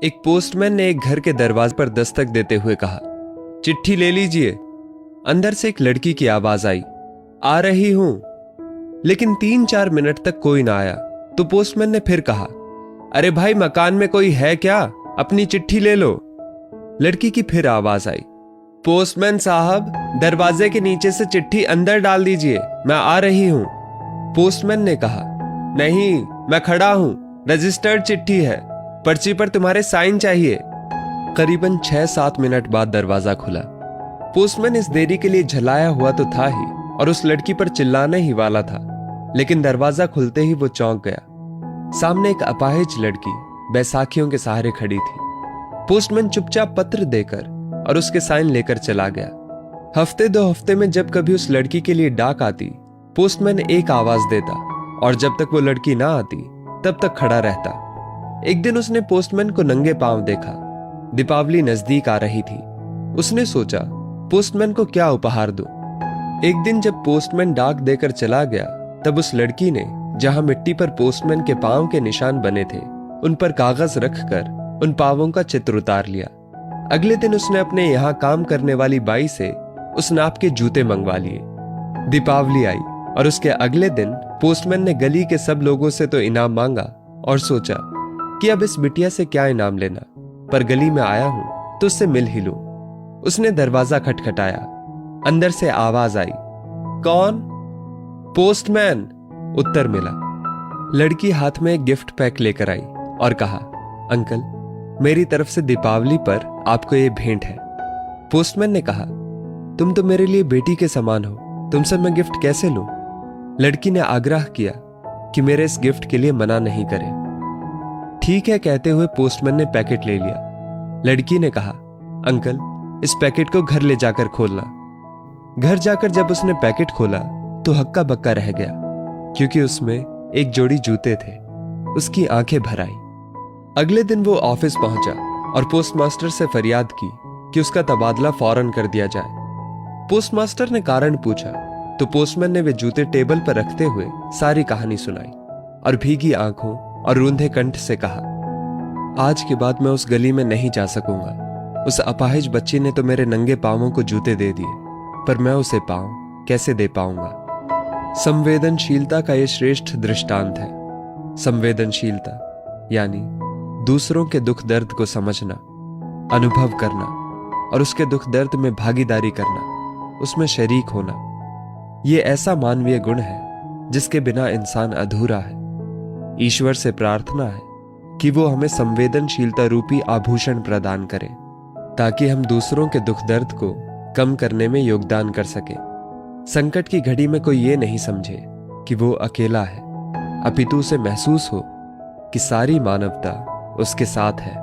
एक पोस्टमैन ने एक घर के दरवाजे पर दस्तक देते हुए कहा, चिट्ठी ले लीजिए। अंदर से एक लड़की की आवाज आई, आ रही हूं। लेकिन 3-4 मिनट तक कोई ना आया तो पोस्टमैन ने फिर कहा, अरे भाई मकान में कोई है क्या? अपनी चिट्ठी ले लो। लड़की की फिर आवाज आई, पोस्टमैन साहब दरवाजे के नीचे से चिट्ठी अंदर डाल दीजिए, मैं आ रही हूं। पोस्टमैन ने कहा, नहीं मैं खड़ा हूं, रजिस्टर्ड चिट्ठी है, पर्ची पर तुम्हारे साइन चाहिए। करीबन 6-7 मिनट बाद दरवाजा खुला। पोस्टमैन इस देरी के लिए झलाया हुआ तो था ही और उस लड़की पर चिल्लाने ही वाला था, लेकिन दरवाजा खुलते ही वो चौंक गया। सामने एक अपाहिज लड़की बैसाखियों के सहारे खड़ी थी। पोस्टमैन चुपचाप पत्र देकर और उसके साइन लेकर चला गया। हफ्ते 2 हफ्ते में जब कभी उस लड़की के लिए डाक आती, पोस्टमैन एक आवाज देता और जब तक वो लड़की ना आती तब तक खड़ा रहता। एक दिन उसने पोस्टमैन को नंगे पांव देखा। दीपावली नजदीक आ रही थी। उसने सोचा पोस्टमैन को क्या उपहार दूं। एक दिन जब पोस्टमैन डाक देकर चला गया तब उस लड़की ने जहां मिट्टी पर पोस्टमैन के पांव के निशान बने थे उन पर कागज रखकर उन पांवों का चित्र उतार लिया। अगले दिन उसने अपने यहां काम करने वाली बाई से उस नाप के जूते मंगवा लिए। दीपावली आई और उसके अगले दिन पोस्टमैन ने गली के सब लोगों से तो इनाम मांगा और सोचा कि अब इस बिटिया से क्या इनाम लेना, पर गली में आया हूं तो उससे मिल ही लूं। उसने दरवाजा खटखटाया। अंदर से आवाज आई, कौन? पोस्टमैन, उत्तर मिला। लड़की हाथ में एक गिफ्ट पैक लेकर आई और कहा, अंकल मेरी तरफ से दीपावली पर आपको ये भेंट है। पोस्टमैन ने कहा, तुम तो मेरे लिए बेटी के समान हो, तुमसे मैं गिफ्ट कैसे लूं? लड़की ने आग्रह किया कि मेरे इस गिफ्ट के लिए मना नहीं करें। ठीक है कहते हुए पोस्टमैन ने पैकेट ले लिया। लड़की ने कहा, अंकल इस पैकेट को घर ले जाकर खोलना। घर जाकर जब उसने पैकेट खोला तो हक्का बक्का रह गया, क्योंकि उसमें एक जोड़ी जूते थे। उसकी आंखें भर आई। अगले दिन वो ऑफिस पहुंचा और पोस्टमास्टर से फरियाद की कि उसका तबादला फौरन कर दिया जाए। पोस्टमास्टर ने कारण पूछा तो पोस्टमैन ने वे जूते टेबल पर रखते हुए सारी कहानी सुनाई और भीगी आंखों और रूंधे कंठ से कहा, आज के बाद मैं उस गली में नहीं जा सकूंगा। उस अपाहिज बच्ची ने तो मेरे नंगे पांवों को जूते दे दिए, पर मैं उसे पांव कैसे दे पाऊंगा। संवेदनशीलता का यह श्रेष्ठ दृष्टांत है। संवेदनशीलता यानी दूसरों के दुख दर्द को समझना, अनुभव करना और उसके दुख दर्द में भागीदारी करना, उसमें शरीक होना। यह ऐसा मानवीय गुण है जिसके बिना इंसान अधूरा है। ईश्वर से प्रार्थना है कि वो हमें संवेदनशीलता रूपी आभूषण प्रदान करे, ताकि हम दूसरों के दुख दर्द को कम करने में योगदान कर सके। संकट की घड़ी में कोई ये नहीं समझे कि वो अकेला है, अपितु उसे महसूस हो कि सारी मानवता उसके साथ है।